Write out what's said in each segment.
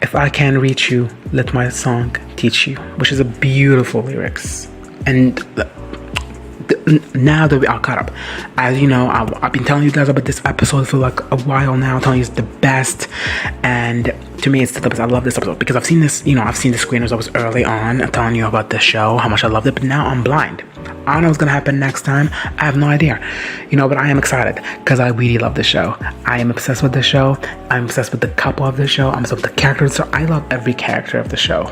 If I can reach you, let my song teach you, which is a beautiful lyrics. And now that we are caught up, as you know, I've been telling you guys about this episode for like a while now, telling you it's the best, and to me it's the best. I love this episode because I've seen this, I've seen the screeners. I was early on telling you about the show, how much I loved it, but now I'm blind. I don't know what's gonna happen next time. I have no idea, but I am excited because I really love the show. I am obsessed with the show. I'm obsessed with the couple of the show. I'm obsessed with the characters. So I love every character of the show,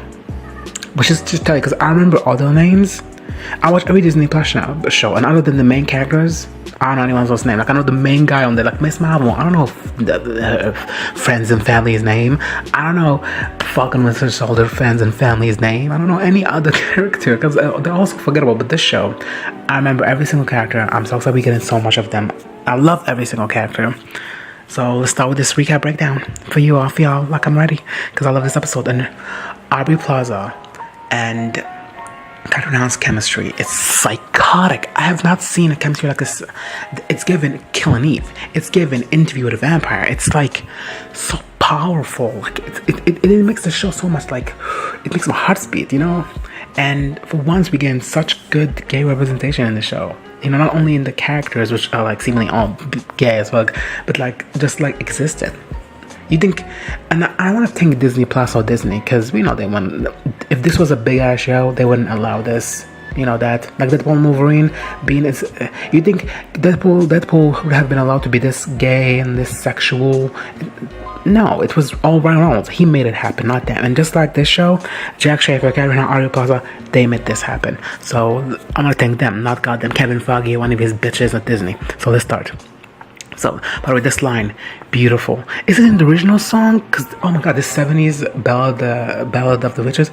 which is just tell you because I remember all their names. I watch every Disney Plus show, and other than the main characters, I don't know anyone's else name. Like, I know the main guy on there, like Miss Marvel. I don't know the Friends and Family's name. I don't know Falcon Winter Soldier Friends and Family's name. I don't know any other character because they're also forgettable. But this show, I remember every single character. I'm so excited we're getting so much of them. I love every single character. So let's start with this recap breakdown for you all. Feel like I'm ready because I love this episode. And Aubrey Plaza and Catherine Hahne's chemistry, it's psychotic. I have not seen a chemistry like this. It's given Kill and Eve. It's given Interview with a Vampire. It's like so powerful. Like it makes the show so much like it makes my heart beat, And for once, we get such good gay representation in the show. Not only in the characters, which are like seemingly all gay as well, but like just like existed. You think, and I want to think Disney Plus or Disney, because we know they wouldn't. If this was a big ass show, they wouldn't allow this. That like Deadpool and Wolverine being as. You think Deadpool would have been allowed to be this gay and this sexual? No, it was all Ryan Reynolds. He made it happen, not them. And just like this show, Jack Schaefer, Catherine Hahn, Aubrey Plaza, they made this happen. So I'm gonna thank them, not goddamn Kevin Feige, one of his bitches at Disney. So let's start. So, by the way, this line, beautiful. Is it in the original song? Because, oh my god, this 70s Ballad of the Witches.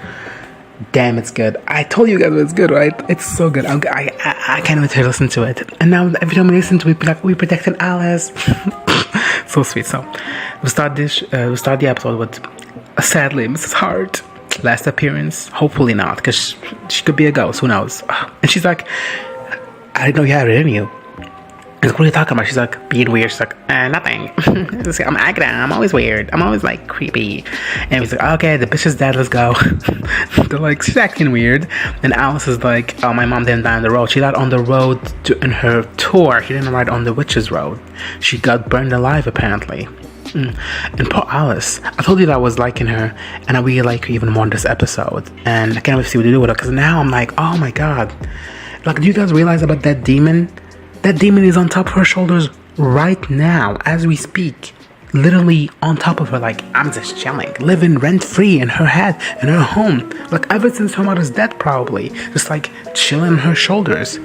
Damn, it's good. I told you guys it's good, right? It's so good. I can't wait to listen to it. And now, every time we listen to it, we protected Alice. So sweet. So, we'll start the episode with, sadly, Mrs. Hart. Last appearance. Hopefully not, because she could be a ghost. Who knows? And she's like, I didn't know you had it in you. He's like, what are you talking about? She's like, being weird. She's like, nothing. I'm Agatha. I'm always weird. I'm always like creepy. And he's like, okay, the bitch is dead. Let's go. They're like, she's acting weird. And Alice is like, oh, my mom didn't die on the road. She died on the road in her tour. She didn't ride on the witch's road. She got burned alive, apparently. And poor Alice. I told you that I was liking her, and I really like her even more in this episode. And I can't wait to see what they do with her, because now I'm like, oh my god. Like, do you guys realize about that demon? That demon is on top of her shoulders right now, as we speak. Literally on top of her, like, I'm just chilling, living rent-free in her head, in her home. Like, ever since her mother's death, probably. Just, like, chilling on her shoulders.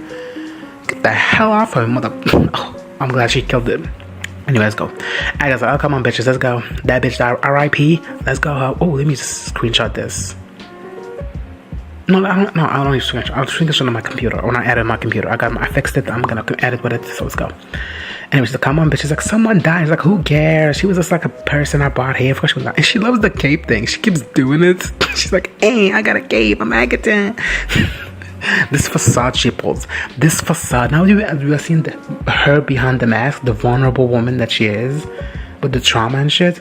Get the hell off her, mother... Oh, I'm glad she killed it. Anyway, let's go. I was like, oh, come on, bitches, let's go. That bitch died, R.I.P. Let's go. Oh, let me just screenshot this. No, I don't need to screenshot. I'll screenshot on my computer, or not edit my computer. I fixed it. I'm gonna edit with it. So let's go. Anyways, the come on, bitch. She's like, someone died. She's like, who cares? She was just like a person I bought here. Of course she was not. And she loves the cape thing. She keeps doing it. She's like, hey, I got a cape. I'm Agatha. This facade she pulls. This facade. Now you have seen her behind the mask, the vulnerable woman that she is, with the trauma and shit.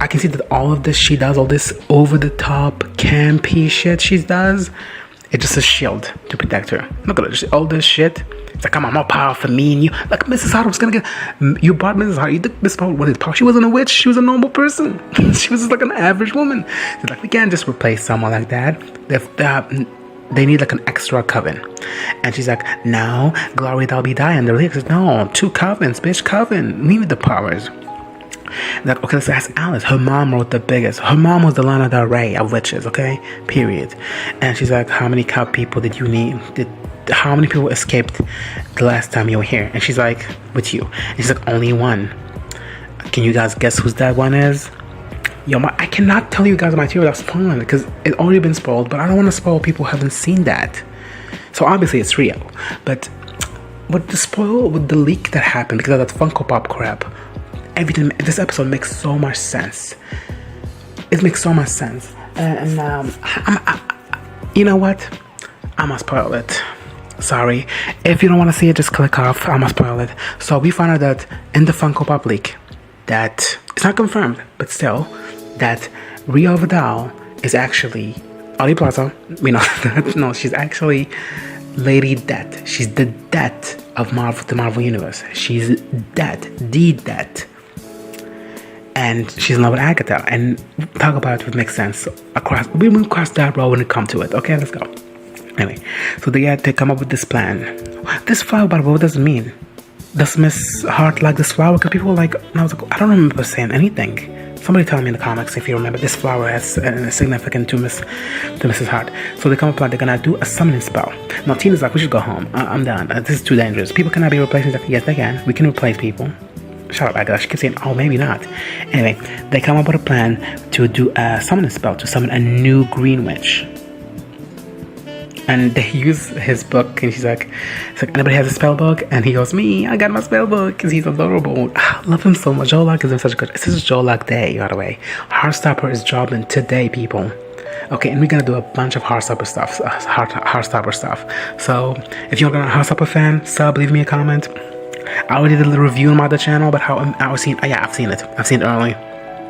I can see that all of this she does, all this over-the-top, campy shit she does, it's just a shield to protect her. Look at her, just all this shit. It's like, come on, more power for me and you. Like, Mrs. Hart was gonna get... You bought Mrs. Hart. You took Mrs. Hart. What is power? She wasn't a witch. She was a normal person. She was just like an average woman. It's like, we can't just replace someone like that. They need like an extra coven. And she's like, no, glory thou be dying. The lyrics is, no, 2 covens, bitch, coven. Need the powers. Like, okay, let's ask Alice. Her mom wrote the biggest. Her mom was the Lana Del Rey of witches, okay? Period. And she's like, how many people did you need? How many people escaped the last time you were here? And she's like, with you. And she's like, only one. Can you guys guess whose that one is? Yo, I cannot tell you guys my theory without spoiling it, because it's already been spoiled, but I don't want to spoil people who haven't seen that. So obviously it's real. But with the leak that happened because of that Funko Pop crap, everything, this episode makes so much sense. It makes so much sense. And you know what? I'm gonna spoil it. Sorry. If you don't want to see it, just click off. I'm gonna spoil it. So we found out that in the Funko Pop leak, that it's not confirmed, but still, that Rio Vidal is actually Ali Plaza. We know that. No, she's actually Lady Det. She's the Det of the Marvel Universe. She's Det, the Det. And she's in love with Agatha. And talk about it would make sense. We will cross that road when it comes to it. Okay, let's go. Anyway, so they come up with this plan. This flower, by the way, what does it mean? Does Miss Hart like this flower? Because people were like, and I was like, I don't remember saying anything. Somebody tell me in the comics if you remember. This flower has significant to Mrs. Hart. So they come up with they're gonna do a summoning spell. Now Tina's like, we should go home. I'm done. This is too dangerous. People cannot be replaced. Like, yes, they can. We can replace people. Shut up, Agatha. She keeps saying, oh, maybe not. Anyway, they come up with a plan to do a summoning spell to summon a new Green Witch. And they use his book, and she's like, anybody has a spell book? And he goes, me, I got my spell book, because he's adorable. I love him so much. Joe Luck is in such a good, this is Joe Luck Day, by the way. Heartstopper is dropping today, people. Okay, and we're gonna do a bunch of Heartstopper stuff, Heartstopper stuff. So, if you're a Heartstopper fan, leave me a comment. I already did a little review on my other channel, but how I was seeing, I've seen it early.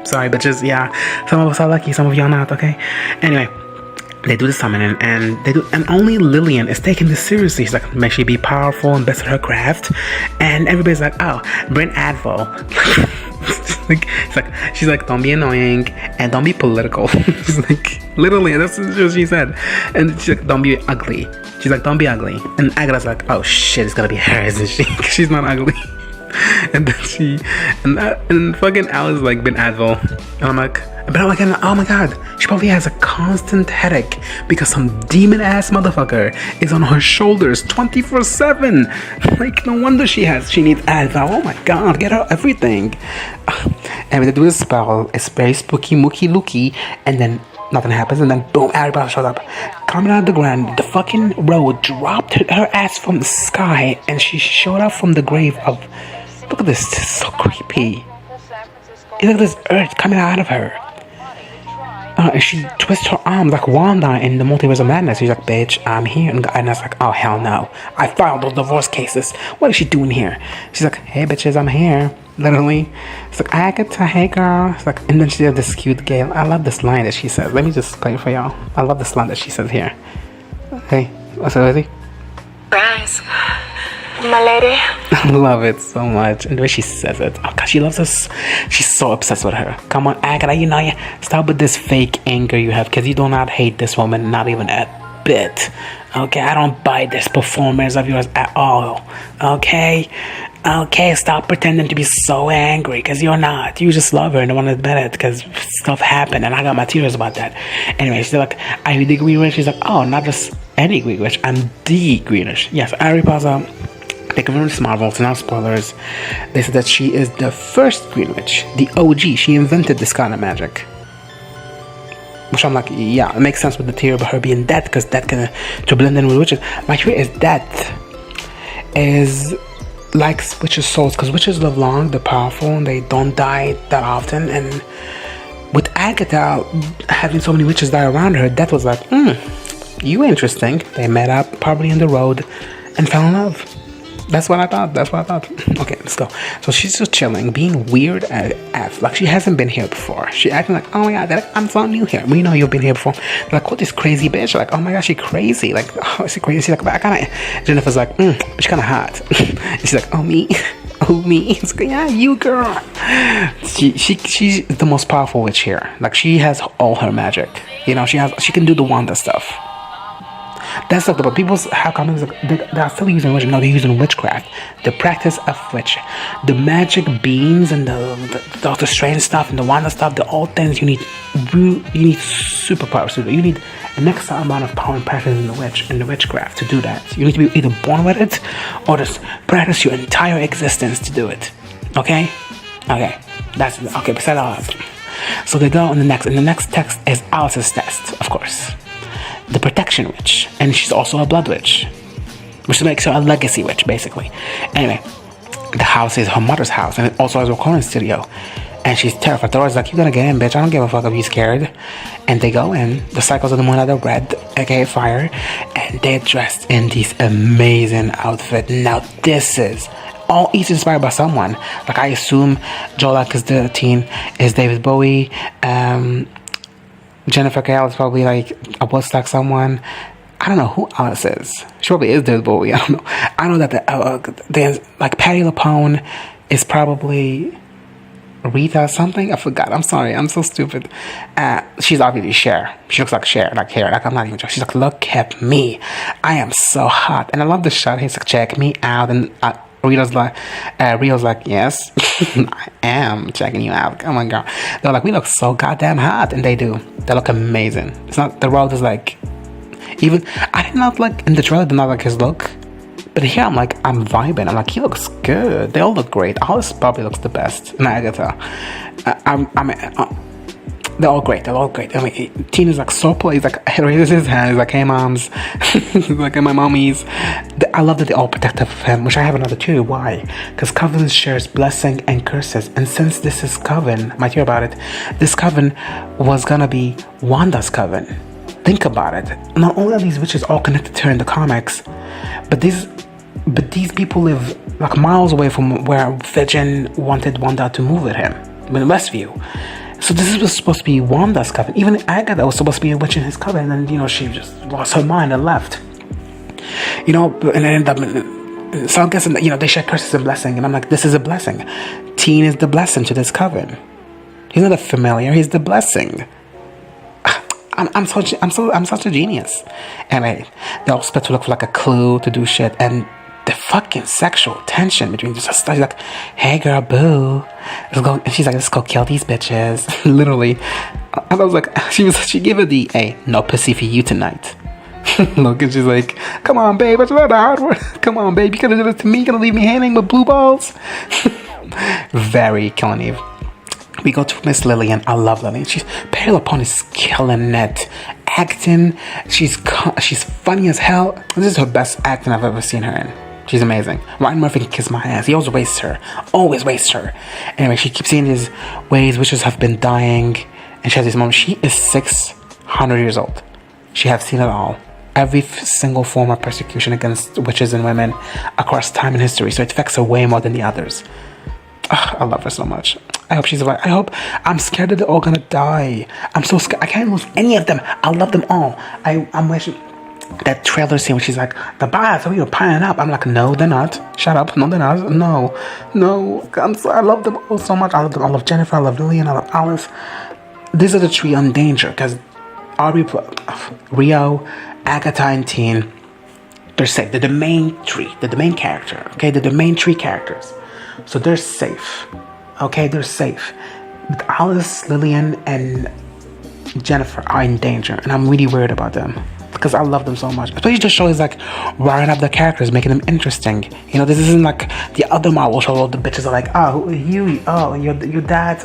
Sorry, bitches, yeah. Some of us are lucky, some of y'all not, okay? Anyway. They do the summoning, and only Lillian is taking this seriously. She's like, may she be powerful and best at her craft, and everybody's like, oh, Brent Advo. she's like, don't be annoying and don't be political. She's like, literally, that's what she said. And she's like, don't be ugly. She's like, don't be ugly. And Agatha's like, oh shit, it's gonna be her, isn't she? She's not ugly. And then and fucking Alice like Ben Advil, and I'm like, oh my god, she probably has a constant headache because some demon ass motherfucker is on her shoulders 24/7. Like, no wonder she needs Advil. Oh my god, get her everything. And they do this spell. It's very spooky, mooky, looky, and then nothing happens, and then boom, everybody shows up, coming out of the ground. The fucking road dropped her ass from the sky, and she showed up from the grave of. Look at this is so creepy. Look at this earth coming out of her. And she twists her arms like Wanda in the Multiverse of Madness. She's like, bitch, I'm here. And I was like, oh, hell no. I filed those divorce cases. What is she doing here? She's like, hey, bitches, I'm here. Literally. It's like, Agatha, hey, girl. It's like, and then she has this cute gay. I love this line that she says. Let me just play it for y'all. I love this line that she says here. Hey, what's up, lady? Surprise. My lady. I love it so much. And the way she says it. Oh god, she loves us. She's so obsessed with her. Come on, Agatha, you stop with this fake anger you have, because you do not hate this woman, not even a bit. Okay, I don't buy this performance of yours at all. Okay, stop pretending to be so angry, because you're not. You just love her and don't want to admit it, because stuff happened, and I got my tears about that. Anyway, she's like, are you the Green Witch? She's like, oh, not just any Green Witch, I'm the Green Witch. Yes, Ari Plaza. They confirmed this Marvel, so now spoilers. They said that she is the first Green Witch, the OG. She invented this kind of magic. Which I'm like, yeah, it makes sense with the theory about her being dead, because that can to blend in with witches. My theory is death is like witches' souls, because witches live long, they're powerful, and they don't die that often. And with Agatha having so many witches die around her, Death was like, you interesting. They met up probably in the road and fell in love. That's what I thought. Okay, let's go. So she's just chilling, being weird as like she hasn't been here before. She acting like, oh my god, I'm so new here. We know you've been here before. They're like, what, this crazy bitch? Like, oh my god, she crazy. Like, oh, is she crazy? She's like, but I kinda. Jennifer's like, she's kinda hot. And she's like, oh me. It's like, yeah, you girl. She's the most powerful witch here. Like, she has all her magic. You know, she can do the Wanda stuff. That's like the people have comments like they're still using witch. No, they're using witchcraft, the practice of witch, the magic beans and the strange stuff and the Wanda stuff. They're all things you need superpowers to do. You need an extra amount of power and practice in the witchcraft to do that. You need to be either born with it or just practice your entire existence to do it. Okay. That's okay. Besides all that, so they go on the next text is Alice's test, of course. The protection witch, and she's also a blood witch, which makes her a legacy witch, basically. Anyway, the house is her mother's house, and it also has a recording studio, and she's terrified. They're always like, you gotta get in, bitch, I don't give a fuck if you're scared. And they go in, the cycles of the moon are the red, aka fire, and they're dressed in these amazing outfits. Now this is all each inspired by someone. Like I assume Jolak is the teen, is David Bowie. Jennifer Kale is probably like a Woodstock someone. I don't know who else is. She probably is David Bowie. I don't know. I know that there's like Patti LuPone is probably Rita something. I forgot. I'm sorry. I'm so stupid. She's obviously Cher. She looks like Cher, like hair. Like I'm not even joking. She's like, look at me. I am so hot. And I love the shot. He's like, check me out. And Rio's like, yes, I am checking you out. Come on, girl. They're like, we look so goddamn hot, and they do. They look amazing. It's not the road is like, even I did not like in the trailer. Did not like his look, but here I'm like, I'm vibing. I'm like, he looks good. They all look great. Alice probably looks the best, and Agatha. They're all great. They're all great. I mean, Teen is like so polite. He's like, he raises his hand. He's like, hey, moms. He's like, hey, my mommies. I love that they're all protective of him, which I have another too. Why? Because Coven shares blessing and curses. And since this is Coven, might hear about it, this Coven was going to be Wanda's Coven. Think about it. Not only are these witches all connected to her in the comics, but these people live like miles away from where Vision wanted Wanda to move with him, in Westview. So this was supposed to be Wanda's coven. Even Agatha was supposed to be a witch in his coven, and she just lost her mind and left. And it ended up. So I'm guessing that they share curses and blessing, and I'm like, this is a blessing. Teen is the blessing to this coven. He's not a familiar. He's the blessing. I'm such a genius. Anyway, they all supposed to look for like a clue to do shit, and the fucking sexual tension between just she's like, hey girl, boo, let's go. And she's like, let's go kill these bitches. Literally. And I was like, she gave her the no pussy for you tonight. Look, and she's like, come on, babe, what's about the hard work? Come on, babe, you gonna do this to me? You gonna leave me hanging with blue balls? Very Killing Eve. We go to Miss Lillian. I love Lillian. Patti LuPone is killing it. Acting, she's funny as hell. This is her best acting I've ever seen her in. She's amazing. Ryan Murphy can kiss my ass. He always wastes her. Anyway, she keeps seeing these ways witches have been dying, and she has this moment. She is 600 years old. She has seen it all. Every single form of persecution against witches and women across time and history. So it affects her way more than the others. I love her so much. I hope she's alive. I'm scared that they're all gonna die. I'm so scared. I can't lose any of them. I love them all. I'm wishing that trailer scene where she's like, the bars, we were piling up. I'm like, no, they're not. Shut up. No, they're not. No. I love them all so much. I love them. I love Jennifer. I love Lillian. I love Alice. These are the three on danger because Rio, Agatha, and Teen, they're safe. They're the main three. They're the main character. Okay, they're the main three characters. So they're safe. Okay, they're safe. But Alice, Lillian, and Jennifer are in danger, and I'm really worried about them because I love them so much. Especially the show is like wiring up the characters, making them interesting. This isn't like the other Marvel show where the bitches are like, oh, you, oh, your dad,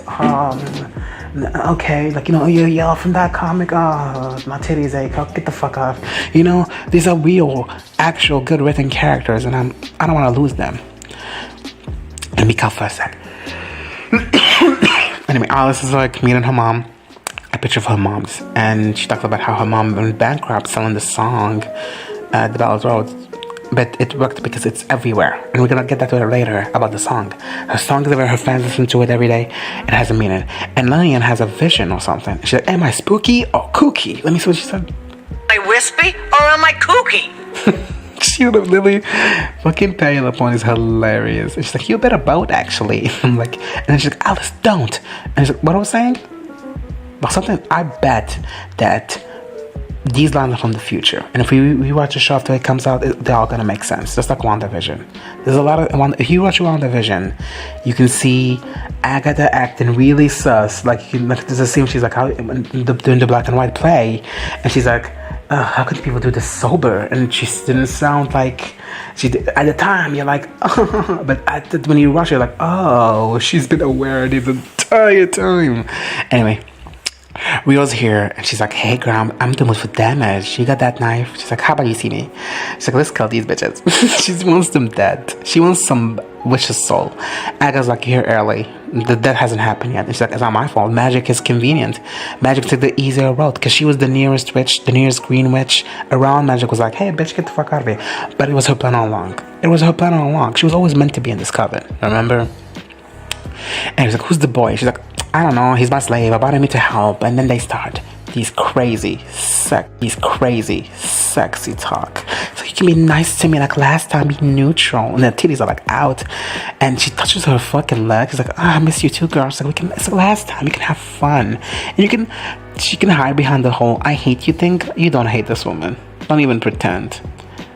okay, like you're yellow from that comic. Oh, my titties ache. Oh, get the fuck off. These are real, actual, good written characters, and I don't want to lose them. Let me cough for a sec. Anyway, Alice is like meeting her mom. A picture of her mom's, and she talks about how her mom went bankrupt selling the song, The Ballad Road. But it worked because it's everywhere, and we're gonna get that to her later about the song. Her song is everywhere. Her fans listen to it every day. It has a meaning. And Lillian has a vision or something. She's like, am I spooky or kooky? Let me see what she said. Am I wispy or am I kooky? She would have literally fucking Patti LuPone is hilarious. And she's like, you're a bit of both actually. I'm like, and then she's like, Alice, don't. And she's like, what I was saying? But something, I bet that these lines are from the future. And if we watch the show after it comes out, they're all gonna make sense. Just like WandaVision. There's a lot of, if you watch WandaVision, you can see Agatha acting really sus. Like there's a scene where she's like, doing the black and white play, and she's like, how could people do this sober? And she didn't sound like she did. At the time you're like, oh. But when you watch it, you're like, oh, she's been aware this entire time. Anyway, Rio's here, and she's like, hey girl, I'm doing for damage. You got that knife? She's like, how about you see me? She's like, let's kill these bitches. She wants them dead. She wants some witch's soul. Agatha's like, you're early. The death hasn't happened yet. And she's like, it's not my fault. Magic is convenient. Magic took the easier road, because she was the nearest witch, the nearest green witch around. Magic was like, hey bitch, get the fuck out of here. But it was her plan all along. It was her plan all along. She was always meant to be in this coven, remember? And he's like, who's the boy? She's like, I don't know, he's my slave, I brought him to help. And then they start these crazy sexy talk. So you can be nice to me like last time, be neutral. And the titties are like out, and she touches her fucking leg. She's like, oh, I miss you too, girl. She's like, it's like last time, we can have fun. And she can hide behind the whole I hate you thing. You don't hate this woman, don't even pretend.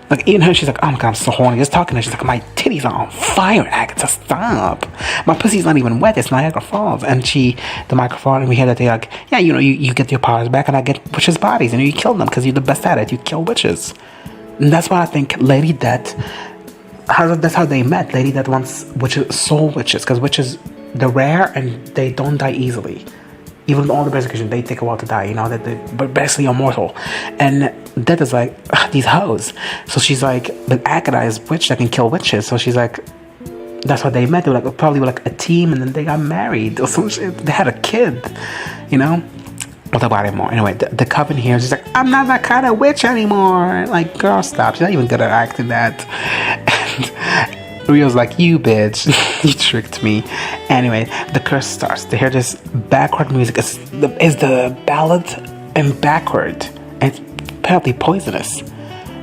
Like, even her, she's like, oh my god, I'm so horny. Just talking to her, she's like, my titties are on fire, Agatha, stop. My pussy's not even wet, it's Niagara Falls. And the microphone, and we hear that they're like, yeah, you get your powers back, and I get witches' bodies, and you kill them, because you're the best at it, you kill witches. And that's why I think Lady Death, that's how they met. Lady Death wants witches, soul witches, because witches, they're rare, and they don't die easily. Even with all the persecution, they take a while to die, that they're basically immortal. And Death is like, these hoes. So she's like, but Agatha is witch that can kill witches. So she's like, that's how they met. They were like, probably were like a team, and then they got married or some shit. They had a kid, We'll talk about it more. Anyway, the coven here is just like, I'm not that kind of witch anymore. Like, girl, stop. She's not even good at acting that. And Rio's like, you bitch, you tricked me. Anyway, the curse starts. They hear this backward music. It's the ballad in backward, and it's apparently poisonous.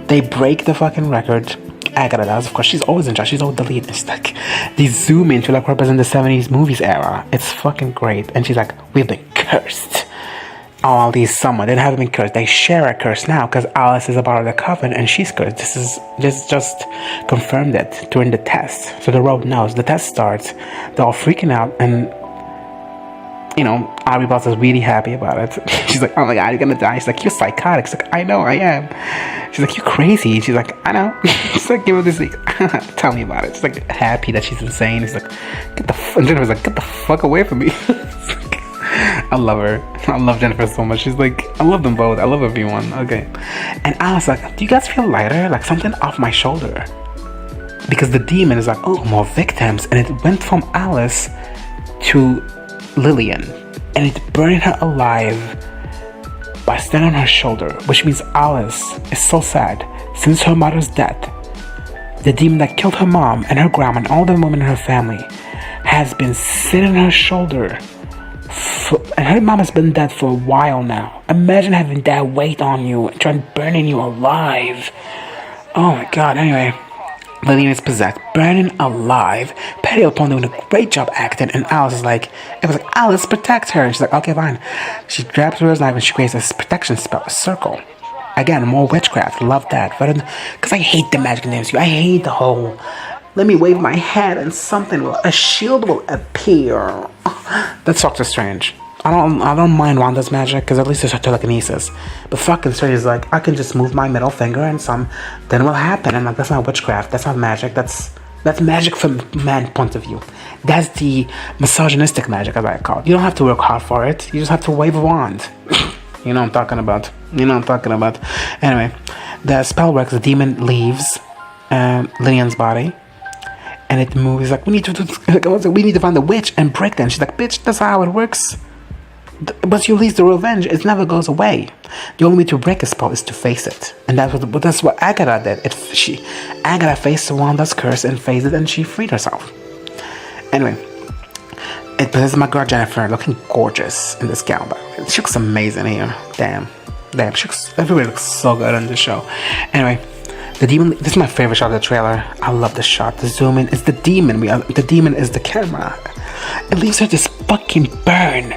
They break the fucking record. Agatha does, of course. She's always in charge. She's always the lead. It's like they zoom into like represent the 70s movies era. It's fucking great. And she's like, we've been cursed. All these someone they haven't been cursed. They share a curse now because Alice is a part of the coven and she's cursed. This just confirmed it during the test. So the road knows. The test starts. They're all freaking out, and Abby Boss is really happy about it. She's like, oh my god, you're gonna die. She's like, you're psychotic. She's like, I know, I am. She's like, you're crazy. She's like, I know. She's like, give her this week. Tell me about it. She's like happy that she's insane. She's like, and Jennifer's like, get the fuck away from me. I love her. I love Jennifer so much. She's like, I love them both. I love everyone. Okay. And Alice like, do you guys feel lighter? Like something off my shoulder. Because the demon is like, oh, more victims. And it went from Alice to Lillian. And it burned her alive by standing on her shoulder. Which means Alice is so sad. Since her mother's death, the demon that killed her mom and her grandma and all the women in her family has been sitting on her shoulder. And her mom has been dead for a while now. Imagine having that weight on you and trying burning you alive. Oh my god. Anyway, Lillian is possessed, burning alive. Patty upon doing a great job acting, and Alice is like, Alice, protect her. And she's like, okay, fine. She grabs her knife and she creates a protection spell, a circle. Again, more witchcraft. Love that. Because I hate the magic names. I hate the whole. Let me wave my hand and a shield will appear. That Doctor Strange. I don't mind Wanda's magic because at least there's telekinesis. But fucking Strange is like, I can just move my middle finger and then it will happen. And like, that's not witchcraft. That's not magic. That's magic from man's point of view. That's the misogynistic magic, as I call it. You don't have to work hard for it. You just have to wave a wand. You know what I'm talking about. Anyway, the spell works. The demon leaves Lillian's body. And it moves like, we need to find the witch and break them. She's like, bitch, that's how it works. Once you release the revenge, it never goes away. The only way to break a spell is to face it. And that's what Agatha did. Agatha faced Wanda's curse and faced it, and she freed herself. Anyway, this is my girl Jennifer, looking gorgeous in this gown. She looks amazing here. Damn, everybody looks so good on this show. Anyway, the demon. This is my favorite shot of the trailer. I love the shot. The zoom in is the demon. The demon is the camera. It leaves her this fucking burn.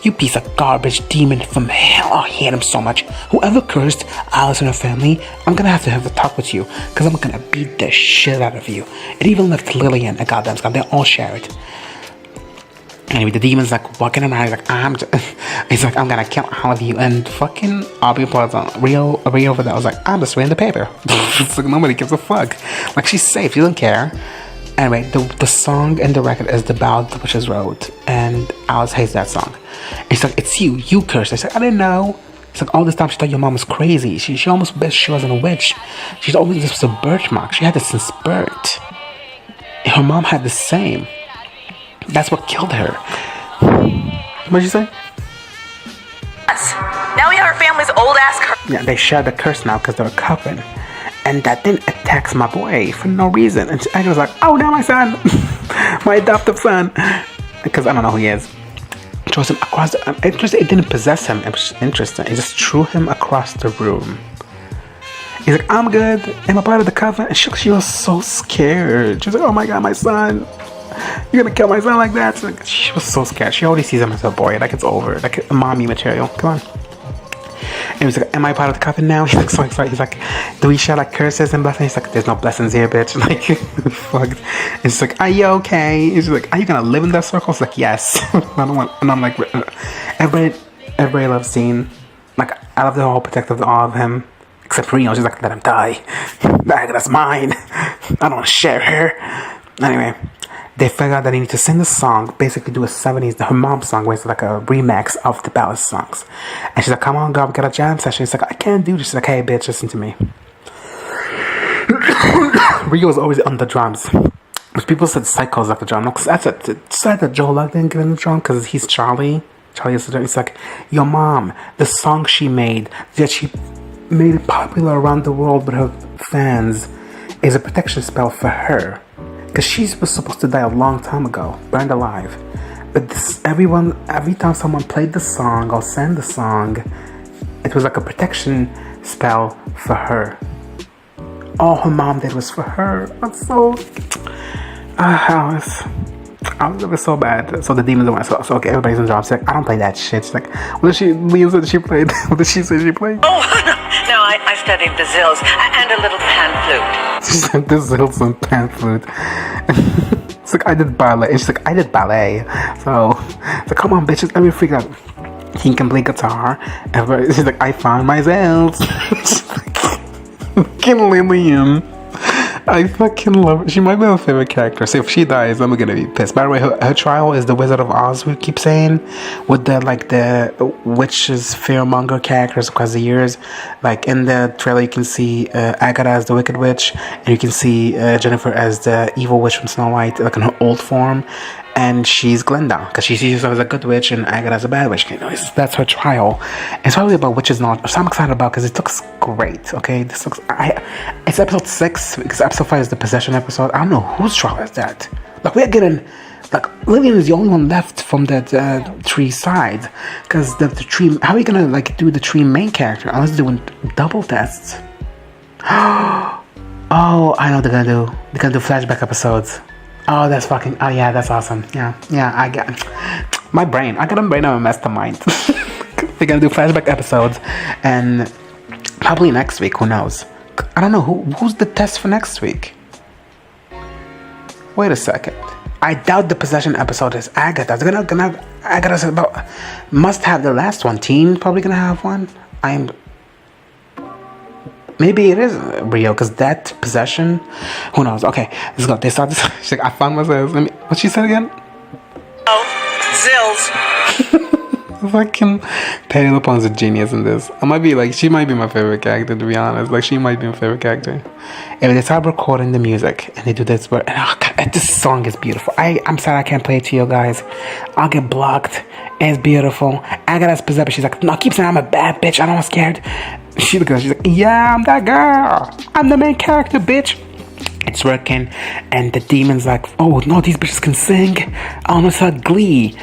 You piece of garbage demon from hell. I hate him so much. Whoever cursed Alice and her family, I'm gonna have to have a talk with you. Because I'm gonna beat the shit out of you. It even left Lillian a goddamn scum. They all share it. Anyway, the demon's like walking around. He's like, I'm gonna kill all of you. And fucking Aubrey Plaza, Rio over there, I was like, I'm just reading the paper. It's like, nobody gives a fuck. Like, she's safe. She doesn't care. Anyway, the song and the record is the ballad the witches wrote, and Alice hates that song. And she's like, it's you cursed. I said, I didn't know. It's like all this time she thought your mom was crazy. She almost wished she wasn't a witch. She's always just a birthmark. She had this since birth. Her mom had the same. That's what killed her. What'd you say? Now we have our family's old ass curse. Yeah, they share the curse now because they're a coven. And that then attacks my boy for no reason. And I was like, oh, now my son. My adoptive son. Because I don't know who he is. Throws him across the, interesting, it didn't possess him. It was interesting. It just threw him across the room. He's like, I'm good. Am I part of the coven? And she was so scared. She was like, oh my god, my son. You're gonna kill my son like that? So, like, she was so scared. She already sees him as a boy. Like it's over. Like mommy material. Come on. And he was like, am I part of the coven now? He's like so excited. He's like, do we share like curses and blessings? He's like, there's no blessings here, bitch. Like, fucked. And she's like, are you okay? And she's like, are you gonna live in that circle? She's like, yes. I don't want. And I'm like, everybody loves Dean. Like, I love the whole protective awe of him. Except Reno, she's like, let him die. That's mine. I don't want to share her. Anyway, they figured out that they need to sing the song, basically do a 70s, her mom's song, where it's like a remix of the ballad songs. And she's like, come on, girl, we got a jam session. She's like, I can't do this. She's like, hey, bitch, listen to me. Rio was always on the drums. But people said Psycho's like the drum. No, because that's it. Said that Joe Luck didn't get in the drum because he's Charlie. Charlie is the drum. It's like, your mom, the song she made, that she made it popular around the world with her fans, is a protection spell for her. Because she was supposed to die a long time ago, burned alive. But every time someone played the song or sang the song, it was like a protection spell for her. All her mom did was for her. That's so... it was so bad. So the demons went, so okay, everybody's in job sick. I don't play that shit. She's like, what did Liam said she played? What did she say she played? Oh, no, I studied the zills and a little pan flute. She's like, the zills and pan flute. It's like, I did ballet. And she's like, I did ballet. So, come on, bitches, let me figure out. He can play guitar. And she's like, I found my zills. Fucking Lillian. I fucking love her. She might be my favorite character. So if she dies, I'm gonna be pissed. By the way, her trial is the Wizard of Oz, we keep saying, with the witches fearmonger characters across the years. Like in the trailer, you can see Agatha as the Wicked Witch, and you can see Jennifer as the evil witch from Snow White, like in her old form. And she's Glinda, because she sees herself as a good witch and Agatha as a bad witch. You know, that's her trial. It's probably about witches knowledge, so I'm excited about because it looks great. Okay, this looks. It's episode 6 because episode 5 is the possession episode. I don't know whose trial is that. Like we're getting, like Lillian is the only one left from that tree side, because the tree. How are you gonna like do the tree main character unless they're doing double tests? Oh, I know what they're gonna do. They're gonna do flashback episodes. Oh, that's fucking... Oh, yeah, that's awesome. Yeah, I got... My brain. I got a brain of a mastermind. They're gonna do flashback episodes. And probably next week. Who knows? I don't know. Who's the test for next week? Wait a second. I doubt the possession episode is Agatha. They're gonna have... Agatha's about... Must have the last one. Teen probably gonna have one. Maybe it is Rio, because that possession, who knows? Okay, let's go. They start this. She's like, I found myself. What she said again? Oh, zills. Fucking Patty LuPone's a genius in this. She might be my favorite character, to be honest. Like, she might be my favorite character. And they start recording the music, and they do this. And oh God, this song is beautiful. I'm sorry I can't play it to you guys. I'll get blocked. It's beautiful. Agatha's possessed. She's like, no, keep saying I'm a bad bitch. I don't want scared. She's like, yeah, I'm that girl. I'm the main character, bitch. It's working, and the demon's like, oh no, these bitches can sing. Oh no, it's like Glee.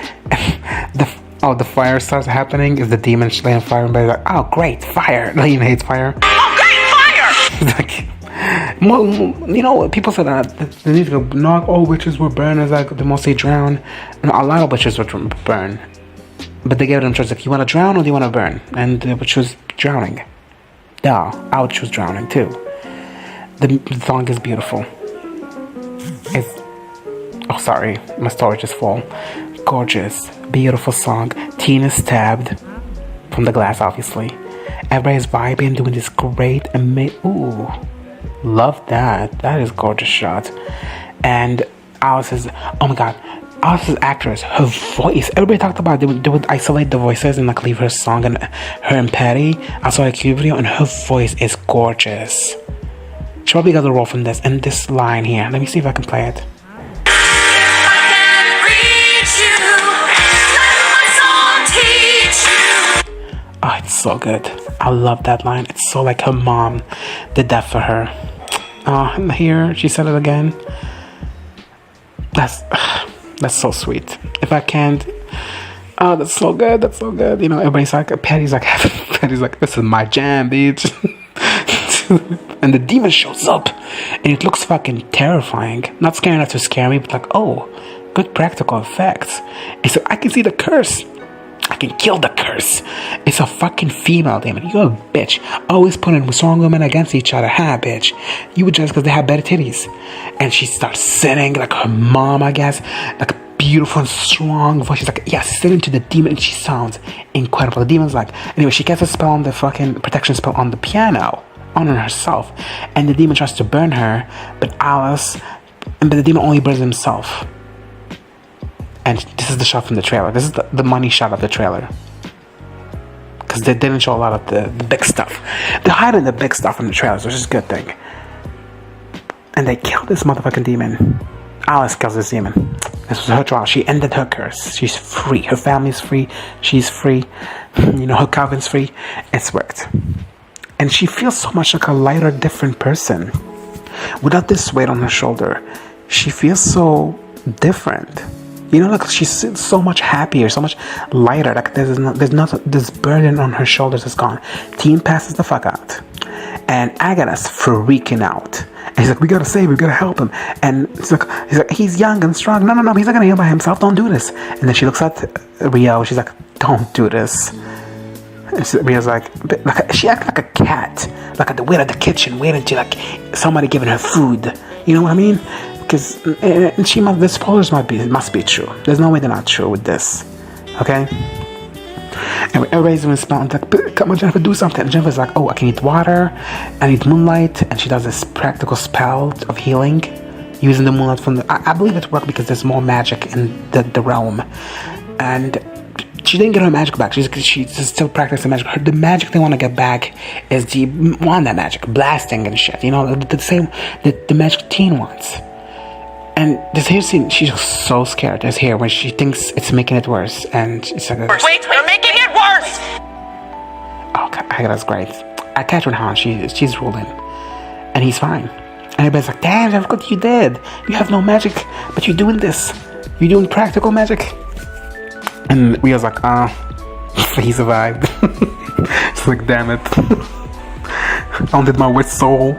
The fire starts happening. Is the demon laying fire? And like, oh great, fire. Lillian hates fire. Oh, great fire! Like, well, you know, people said that they need to go. Not all witches were burned. As like the most they drown. No, a lot of witches were burned, but they gave them choice. Like, you want to drown or do you want to burn? And the witch was drowning. Yeah, I would choose drowning too. The song is beautiful. Oh, sorry, my storage is full. Gorgeous, beautiful song. Teen is stabbed from the glass, obviously. Everybody's vibing, doing this great, ooh, love that. That is gorgeous shot. And Alice's, oh my god, Alice's actress, her voice, everybody talked about they would isolate the voices and like leave her song and her and Patty. I saw a cute video and her voice is gorgeous. She probably got the role from this, and this line here, let me see if I can play it. Oh, it's so good. I love that line. It's so like her mom did that for her. And here she said it again. That's so sweet. If I can't, oh, that's so good. That's so good. You know, everybody's like, Patty's like, this is my jam, bitch. And the demon shows up, and it looks fucking terrifying. Not scary enough to scare me, but like, oh, good practical effects. And so I can see the curse. I can kill the curse. It's a fucking female demon. You're a bitch. Always putting strong women against each other. Ha, bitch. You would just because they have better titties. And she starts singing like her mom, I guess. Like a beautiful and strong voice. She's like, yeah, singing to the demon. And she sounds incredible. The demon's like, anyway, she casts a spell on the fucking protection spell on the piano. On herself. And the demon tries to burn her. But the demon only burns himself. And this is the shot from the trailer. This is the money shot of the trailer. Because they didn't show a lot of the big stuff. They're hiding the big stuff from the trailers, which is a good thing. And they killed this motherfucking demon. Alice kills this demon. This was her trial. She ended her curse. She's free. Her family's free. She's free. You know, her Calvin's free. It's worked. And she feels so much like a lighter, different person. Without this weight on her shoulder. She feels so different. You know, like she's so much happier, so much lighter. Like there's not this burden on her shoulders is gone. Team passes the fuck out, and Agatha's freaking out. And he's like, "We gotta save him, we gotta help him." And he's like, "He's young and strong. No, he's not gonna heal by himself. Don't do this." And then she looks at Rio. She's like, "Don't do this." And Rio's like she acted like a cat, like at the wait at the kitchen, waiting to like somebody giving her food. You know what I mean? Because the spoilers must be true. There's no way they're not true with this. Okay? And everybody's responding like, come on, Jennifer, do something. And Jennifer's like, oh, I can eat water, I need moonlight, and she does this practical spell of healing using the moonlight from I believe it worked because there's more magic in the realm. And she didn't get her magic back. She's still practicing magic. The magic they want to get back is the Wanda magic, blasting and shit. You know, the same the magic teen wants. And this here scene, she's just so scared. This here when she thinks it's making it worse, and it's like, wait, you're making it worse. Oh, that's great. Catherine Hahn, she's ruling, and he's fine. And everybody's like, damn, look what you did. You have no magic, but you're doing this. You're doing practical magic. And Rio's like, he survived. It's like, damn it. I undid my wit soul.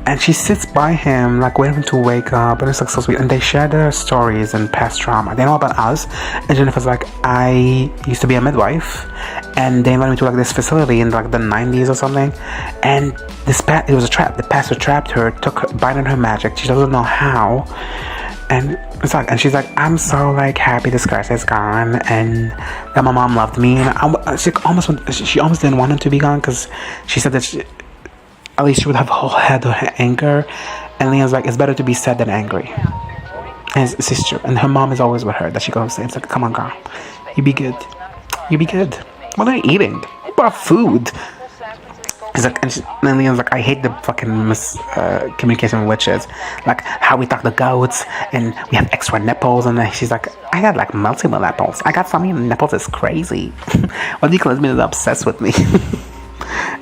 And she sits by him, like waiting to wake up, and it's like so sweet. And they share their stories and past trauma. They know about us. And Jennifer's like, I used to be a midwife, and they invited me to like this facility in like the 90s or something. And it was a trap. The pastor trapped her, binding her magic. She doesn't know how. And it's like, and she's like, I'm so like happy this curse is gone, and that my mom loved me. And she almost didn't want him to be gone because she said that at least she would have a whole head of anger. And Leon's like, it's better to be sad than angry. And his sister and her mom is always with her. That she goes, it's like, come on, girl, you be good. You be good. What are you eating? What about food? He's like, and Leon's like, I hate the fucking communication with witches. Like how we talk to goats and we have extra nipples. And then she's like, I got like multiple nipples. I got so many nipples, it's crazy. What do you call it? Is obsessed with me.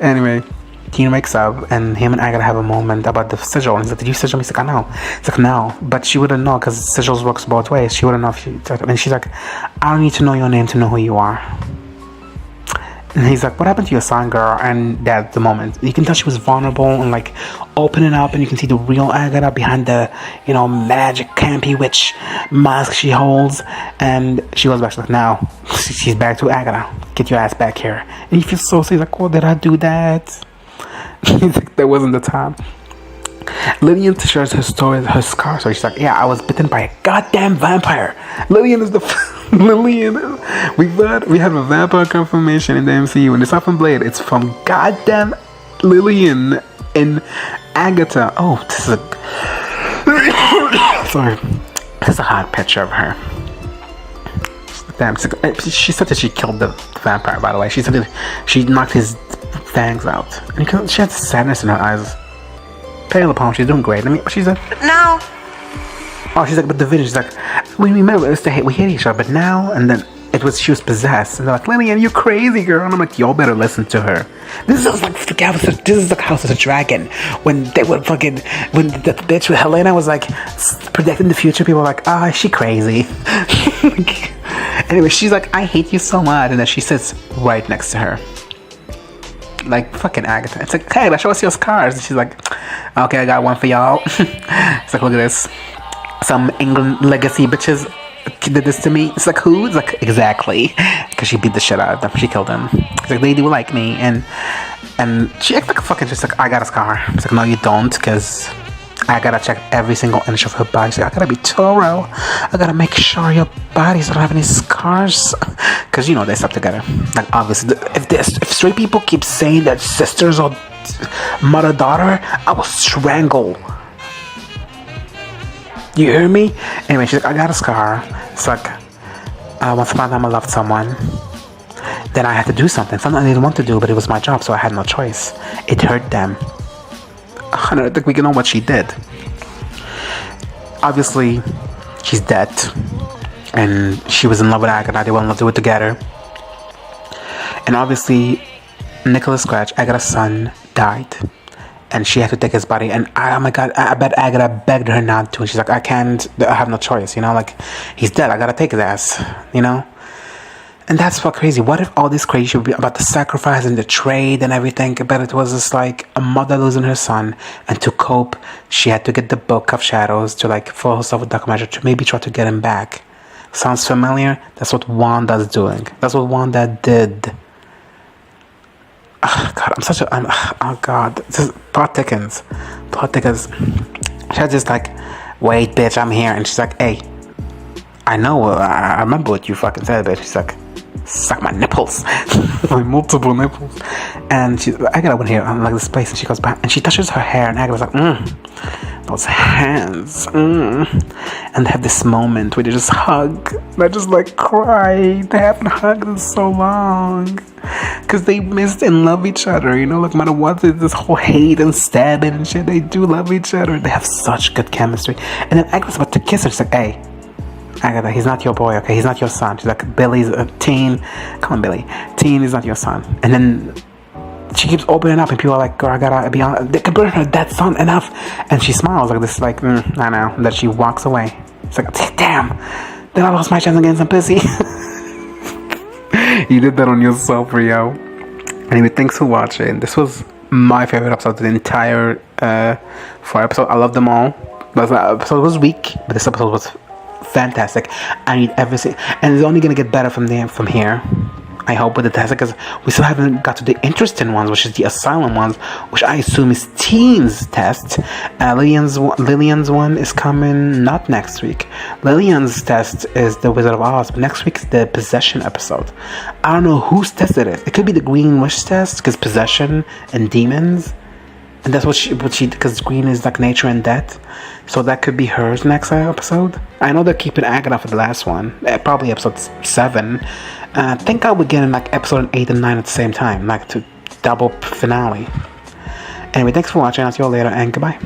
Anyway. Teen wakes up and him and Agatha have a moment about the sigil. And he's like, did you sigil me? He's like, I know. It's like, no. But she wouldn't know because sigils works both ways. She wouldn't know if she... And she's like, I don't need to know your name to know who you are. And he's like, what happened to your son, girl? And that's the moment. You can tell she was vulnerable and like opening up, and you can see the real Agatha behind the, you know, magic campy witch mask she holds. And she goes back, she's like, no. She's back to Agatha. Get your ass back here. And you feel so sick. Like, oh, did I do that? That wasn't the time. Lillian shares her story, her scar. So she's like, yeah, I was bitten by a goddamn vampire. Lillian is the Lillian. We have a vampire confirmation in the MCU, and it's not from Blade. It's from goddamn Lillian and Agatha. Oh, this is a Sorry. This is a hot picture of her. Damn, she said that she killed the vampire, by the way. She said that she knocked his fangs out. And she had sadness in her eyes. Pale upon, she's doing great. I mean, she's like, Now, oh, she's like, but the vision, she's like, we remember, we hate each other, but now, and then she was possessed. And they're like, Lillian, you crazy girl. And I'm like, y'all better listen to her. This is like House of the Dragon. When they were when the bitch with Helena was like predicting the future, people were like, ah, she crazy. Anyway, she's like, I hate you so much. And then she sits right next to her. Like, fucking Agatha. It's like, hey, let's show us your scars. And she's like, okay, I got one for y'all. It's like, look at this. Some England legacy bitches did this to me. It's like, who? It's like, exactly. Because she beat the shit out of them. She killed them. It's like, they do like me. And she acts like a fucking, just like, I got a scar. It's like, no, you don't. Because I gotta check every single inch of her body. She's like, I gotta be thorough. I gotta make sure your bodies don't have any scars. Because, you know, they slept together. Like, obviously, if straight people keep saying that sisters or mother-daughter, I will strangle. You hear me? Anyway, she's like, I got a scar. It's like, once upon a time I loved someone. Then I had to do something. Something I didn't want to do, but it was my job, so I had no choice. It hurt them. I don't think we can know what she did. Obviously, she's dead. And she was in love with Agatha. They were in love to do it together. And obviously, Nicholas Scratch, Agatha's son, died. And she had to take his body. And oh my god, I bet Agatha begged her not to. And she's like, I can't, I have no choice, you know? Like, he's dead, I gotta take his ass, you know? And that's what crazy. What if all this crazy should be about the sacrifice and the trade and everything? But it was just like a mother losing her son. And to cope, she had to get the Book of Shadows to like fill herself with dark magic to maybe try to get him back. Sounds familiar? That's what Wanda's doing. That's what Wanda did. Oh, God, I'm such a... oh, God. This is plot thickens. She had just like, wait, bitch, I'm here. And she's like, hey, I know, I remember what you fucking said, bitch. She's like, suck my nipples. My multiple nipples. And she's like, Agatha went here, like this place. And she goes back, and she touches her hair. And Agatha's like, those hands. And they have this moment where they just hug. And I just like cry. They haven't hugged in so long. Because they missed and love each other, you know, like no matter what, this whole hate and stabbing and shit, they do love each other. They have such good chemistry. And then Agatha's about to kiss her. She's like, hey, Agatha, he's not your boy, okay? He's not your son. She's like, Billy's a teen. Come on, Billy. Teen is not your son. And then she keeps opening up, and people are like, girl, I gotta be honest. They can burn her dead son enough. And she smiles like this, like, I know. And then she walks away. It's like, damn. Then I lost my chance of getting some pussy. You did that on yourself, Rio. Anyway, thanks for watching. This was my favorite episode of the entire 4 episodes. I love them all. But the episode was weak, but this episode was fantastic. I need everything, and it's only gonna get better from here. I hope with the test, because we still haven't got to the interesting ones, which is the asylum ones, which I assume is Teen's test. Lillian's one is coming not next week. Lillian's test is the Wizard of Oz, but next week is the possession episode. I don't know whose test it is. It could be the Green Witch test, because possession and demons, and that's what she because green is like nature and death, so that could be hers next episode. I know they're keeping Agatha for the last one, probably episode 7. I think I would get in like episode 8 and 9 at the same time, like to double finale. Anyway, thanks for watching. I'll see you all later, and goodbye.